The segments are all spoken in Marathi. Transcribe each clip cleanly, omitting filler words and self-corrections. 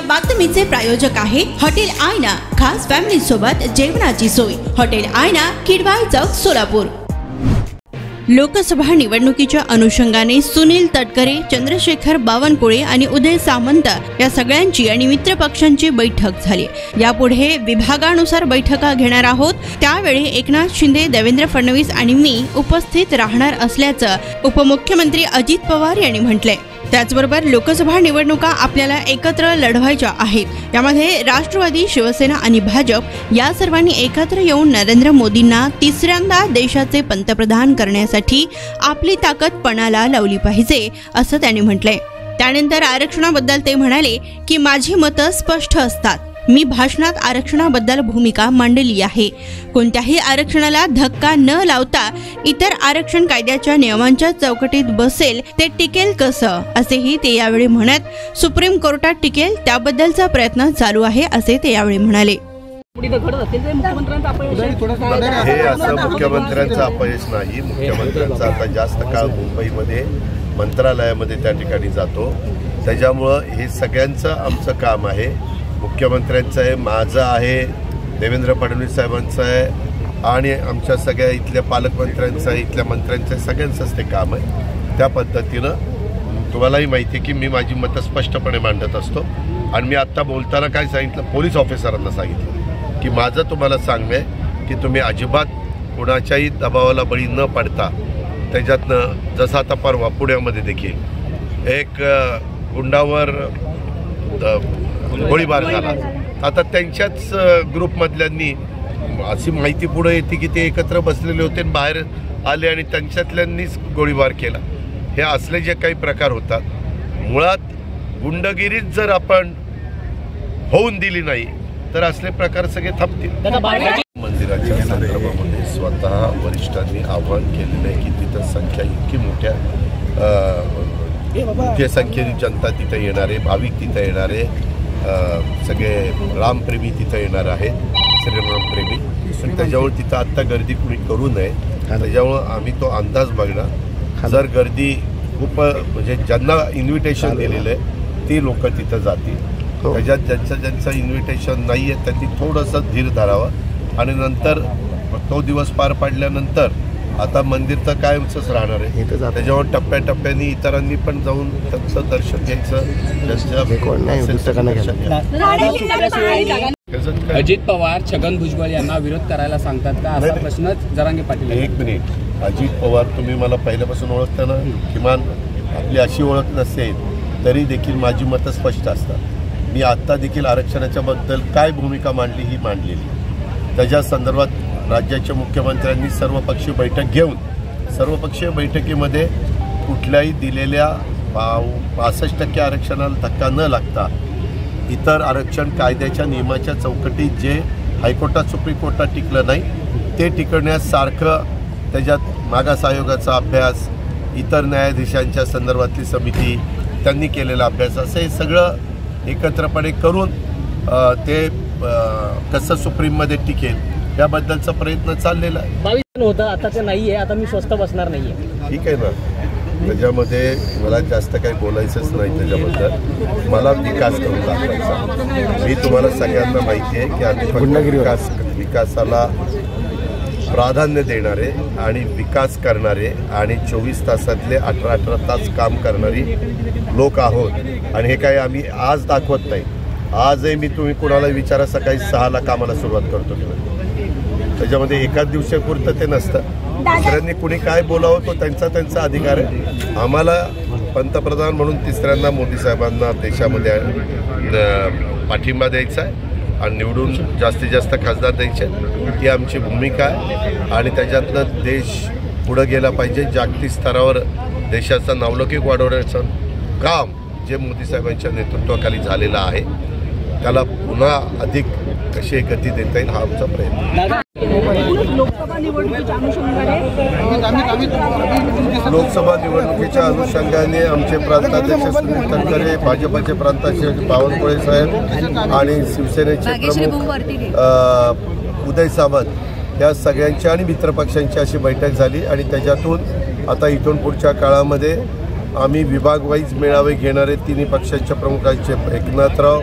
बातमीचे प्रायोजक आहे हॉटेल आयना, खास फॅमिली सोबत जेवणाची सोय। हॉटेल आयना, किडवाई चौक, सोलापूर। लोकसभा निवडणुकीच्या अनुषंगाने सुनील तटकरे, चंद्रशेखर बावनकुळे आणि उदय सामंत या सगळ्यांची आणि मित्र पक्षांची बैठक झाली। यापुढे विभागानुसार बैठका घेणार आहोत। त्यावेळी एकनाथ शिंदे, देवेंद्र फडणवीस आणि मी उपस्थित राहणार असल्याचं उपमुख्यमंत्री अजित पवार यांनी म्हटले। त्याचबरोबर लोकसभा निवडणुका आपल्याला एकत्र लढवायच्या आहेत। यामध्ये राष्ट्रवादी, शिवसेना आणि भाजप या सर्वांनी एकत्र येऊन नरेंद्र मोदींना तिसऱ्यांदा देशाचे पंतप्रधान करण्यासाठी आपली ताकद पणाला लावली पाहिजे, असं त्यांनी म्हटलंय। त्यानंतर आरक्षणाबद्दल ते म्हणाले की माझी मतं स्पष्ट असतात। मी भाषणात आरक्षणाबद्दल भूमिका मांडली आहे। कोणत्याही आरक्षणाला धक्का न लावता इतर आरक्षण कायद्याच्या नियमांच्या चौकटीत बसेल ते टिकेल कसं, असेही ते यावेळी म्हणत सुप्रीम कोर्टात टिकेल त्याबद्दलचा प्रयत्न चालू आहे, असे ते यावेळी म्हणाले। हे असं मुख्यमंत्र्यांचं अपयश नाही। मुख्यमंत्र्यांचा आता जास्त काळ मुंबईमध्ये मंत्रालयामध्ये त्या ठिकाणी जातो, त्याच्यामुळं हे सगळ्यांचं आमचं काम आहे। मुख्यमंत्र्यांचं आहे, माझं आहे, देवेंद्र फडणवीस साहेबांचं आहे आणि आमच्या सगळ्या इथल्या पालकमंत्र्यांचं आहे, इथल्या मंत्र्यांचं आहे, सगळ्यांचंच ते काम आहे। त्या पद्धतीनं तुम्हालाही माहिती आहे की मी माझी मतं स्पष्टपणे मांडत असतो आणि मी आत्ता बोलताना काय सांगितलं, पोलीस ऑफिसरांना सांगितलं की माझं तुम्हाला सांगणं आहे की तुम्ही अजिबात कोणाच्याही दबावाला बळी न पडता त्याच्यातनं, जसं आता परवा पुण्यामध्ये देखील एक गुंडावर गोळीबार झाला, आता त्यांच्याच ग्रुपमधल्यांनी अशी माहिती पुढे येते की ते एकत्र बसलेले होते आणि बाहेर आले आणि त्यांच्यातल्यांनीच गोळीबार केला। हे असले जे काही प्रकार होतात, मुळात गुंडगिरीच जर आपण होऊन दिली नाही तर असले प्रकार सगळे थांबतील। मंदिराच्या संदर्भामध्ये स्वतः वरिष्ठांनी आवाहन केलेलं आहे की तिथं संख्या इतकी मोठ्या संख्येने जनता तिथे येणार आहे, भाविक तिथे येणार आहे, सगळे रामप्रेमी तिथं येणार आहेत, श्रीरामप्रेमी। पण त्याच्यामुळे तिथं आत्ता गर्दी कुणी करू नये, त्याच्यामुळं आम्ही तो अंदाज बघणार। जर गर्दी खूप म्हणजे ज्यांना इन्व्हिटेशन दिलेलं आहे ती लोक तिथं जातील, त्याच्यात ज्यांचं इन्व्हिटेशन नाही आहे त्यांनी थोडंसं धीर धरावं आणि नंतर तो दिवस पार पाडल्यानंतर आता मंदिर तर कायमचंच राहणार आहे, त्याच्यावर टप्प्याटप्प्याने इतरांनी पण जाऊन त्यांचं दर्शन घ्यायचं। अजित पवार छगन भुजबळ यांना विरोध करायला सांगतात का, असा प्रश्न जरांगे पाटील। एक मिनिट, अजित पवार तुम्ही मला पहिल्यापासून ओळखता ना, किमान आपली अशी ओळख नसेल तरी देखील माझी मतं स्पष्ट असतात। मी आत्ता देखील आरक्षणाच्या बद्दल काय भूमिका मांडली ही मांडलेली, त्याच्या संदर्भात राज्याच्या मुख्यमंत्र्यांनी सर्वपक्षीय बैठक घेऊन सर्वपक्षीय बैठकीमध्ये कुठल्याही दिलेल्या 65% आरक्षणाला धक्का न लागता इतर आरक्षण कायद्याच्या नियमाच्या चौकटीत जे हायकोर्टात, सुप्रीम कोर्टात टिकलं नाही ते टिकवण्यासारखं, त्याच्यात मागास आयोगाचा अभ्यास, इतर न्यायाधीशांच्या संदर्भातली समिती त्यांनी केलेला अभ्यास, असं हे सगळं एकत्रपणे करून ते कसं सुप्रीममध्ये टिकेल याबद्दलचा प्रयत्न चाललेला आहे। 22 होतं, आता ते नाही आहे, आता मी स्वस्त बसणार नाही आहे। ठीक आहे ना, त्याच्यामध्ये मला जास्त काही बोलायचंच नाही त्याच्याबद्दल, मला विकास करून दाखवायचा। मी तुम्हाला सगळ्यांना माहिती आहे की आम्ही विकासाला प्राधान्य देणारे आणि विकास करणारे आणि 24 तासातले 18 तास काम करणारी लोक आहोत आणि हे काही आम्ही आज दाखवत नाही। आजही मी तुम्ही कोणाला विचारा, सकाळी 6ला कामाला सुरुवात करतो किंवा त्याच्यामध्ये एकाच दिवसापुरतं ते नसतं। दुसऱ्यांनी कुणी काय बोलावं तो त्यांचा अधिकार आहे। आम्हाला पंतप्रधान म्हणून तिसऱ्यांदा मोदी साहेबांना देशामध्ये पाठिंबा द्यायचा आहे आणि निवडून जास्तीत जास्त खासदार द्यायचे, ही आमची भूमिका आहे आणि त्याच्यातनं देश पुढे गेला पाहिजे। जागतिक स्तरावर देशाचा नावलौकिक वाढवण्याचं काम जे मोदी साहेबांच्या नेतृत्वाखाली झालेलं आहे त्याला पुन्हा अधिक कशी गती देता येईल हा आमचा प्रयत्न। लोकसभा निवडणुकीच्या अनुषंगाने आमचे प्रांताध्यक्ष सुनील तटकरे, भाजपचे प्रांताध्यक्ष बावनकुळे साहेब आणि शिवसेनेचे प्रमुख उदय सामंत या सगळ्यांची आणि मित्रपक्षांची अशी बैठक झाली आणि त्याच्यातून आता इथून पुढच्या काळामध्ये आम्ही विभाग वाईज मेळावे घेणारे तिन्ही पक्षांच्या प्रमुखांचे एकनाथराव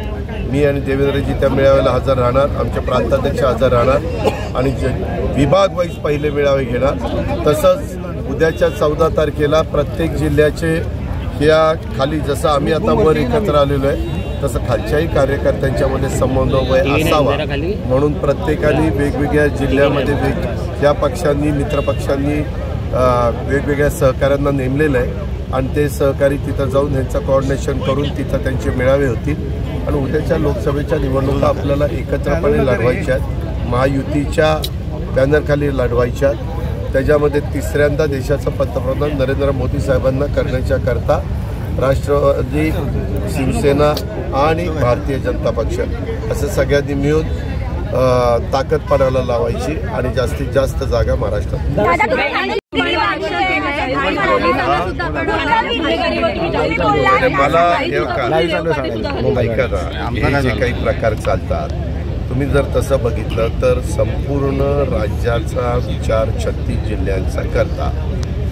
मी आणि देवेंद्रजी त्या मेळाव्याला हजर राहणार, आमचे प्रांताध्यक्ष हजर राहणार आणि विभाग वाईज पहिले मेळावे घेणार। तसंच उद्याच्या 14 तारखेला प्रत्येक जिल्ह्याचे या खाली जसं आम्ही आता वर एकत्र आलेलो आहे तसं खालच्याही कार्यकर्त्यांच्यामध्ये समन्वय असावा म्हणून प्रत्येकाने वेगवेगळ्या जिल्ह्यामध्ये या पक्षांनी मित्रपक्षांनी वेगवेगळ्या सहकाऱ्यांना नेमलेलं आहे आणि ते सहकारी तिथं जाऊन ह्यांचं कोऑर्डिनेशन करून तिथं त्यांचे मेळावे होतील आणि उद्याच्या लोकसभेच्या निवडणुका आपल्याला एकत्रपणे लढवायच्या आहेत, महायुतीच्या बॅनरखाली लढवायच्या। त्याच्यामध्ये तिसऱ्यांदा देशाचं पंतप्रधान नरेंद्र मोदी साहेबांना करण्याच्या करता राष्ट्रवादी, शिवसेना आणि भारतीय जनता पक्ष असं सगळ्यांनी मिळून ताकद पणाला लावायची आणि जास्तीत जास्त जागा महाराष्ट्रात। मला ऐका ना, हे जे काही प्रकार चालतात तुम्ही जर तसं बघितलं तर संपूर्ण राज्याचा विचार 36 जिल्ह्यांचा करता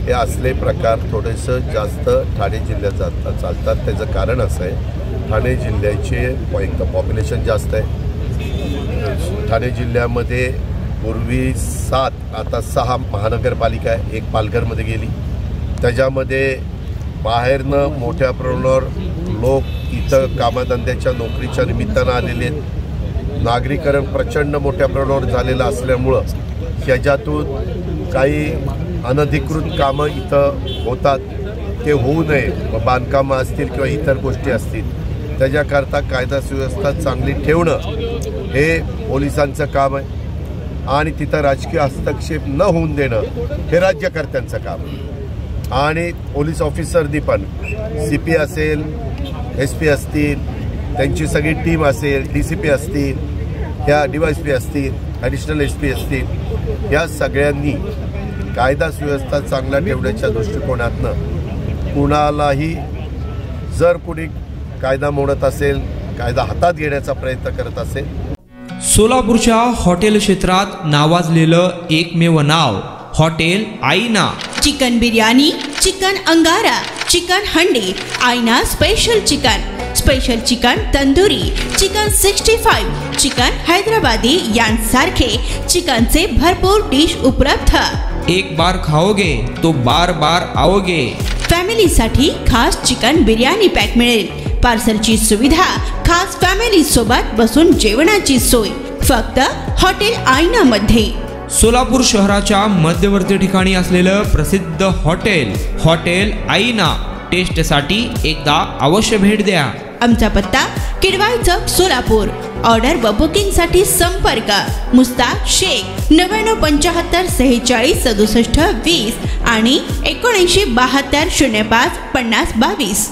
हे असले प्रकार थोडेसं जास्त ठाणे जिल्ह्यात चालतात। त्याचं कारण असं आहे, ठाणे जिल्ह्याचे एक तर पॉप्युलेशन जास्त आहे। ठाणे जिल्ह्यामध्ये पूर्वी 7 आता 6 महानगरपालिका आहे, एक पालघरमध्ये गेली। त्याच्यामध्ये बाहेरनं मोठ्या प्रमाणावर लोक इथं कामधंद्याच्या नोकरीच्या निमित्तानं आलेले आहेत। नागरीकरण प्रचंड मोठ्या प्रमाणावर झालेलं असल्यामुळं ह्याच्यातून काही अनधिकृत कामं इथं होतात, ते होऊ नये, बांधकामं असतील किंवा इतर गोष्टी असतील त्याच्याकरता कायदा सुव्यवस्था चांगली ठेवणं हे पोलिसांचं काम आहे आणि तिथं राजकीय हस्तक्षेप न होऊन देणं हे राज्यकर्त्यांचं काम आहे। आणि पोलीस ऑफिसरनी पण CP असेल, SP असतील, त्यांची सगळी टीम असेल, DCP असतील, ह्या DYSP असतील, ॲडिशनल SP असतील, या सगळ्यांनी कायदा सुव्यवस्था चांगला ठेवण्याच्या दृष्टिकोनातनं कुणालाही जर कुणी कायदा मोडत असेल, कायदा हातात घेण्याचा प्रयत्न करत असेल। सोलापूरच्या हॉटेल क्षेत्रात नावाजलेलं एकमेव नाव हॉटेल आईना। चिकन बिर्याणी, चिकन अंगारा, चिकन हंडी, आईना special chicken tandoori, chicken 65, chicken Hyderabadi यांसारखे चिकनचे भरपूर डिश उपलब्ध। एक बार खाओगे तो बार बार आओगे। फॅमिलीसाठी खास चिकन बिर्याणी पॅक मिळेल, पार्सलची सुविधा, खास फॅमिली सोबत बसून जेवणाची सोय फक्त हॉटेल आईना मध्ये। सोलापूर शहराच्या मध्यवर्ती ठिकाणी असलेलं प्रसिद्ध हॉटेल आईना टेस्टसाठी एकदा अवश्य भेट द्या। आमचा पत्ता किडवाई चौक सोलापूर। ऑर्डर व बुकिंग साठी संपर्क मुस्ताक शेख 9975 46 67 20 आणि 7972 05 50 22।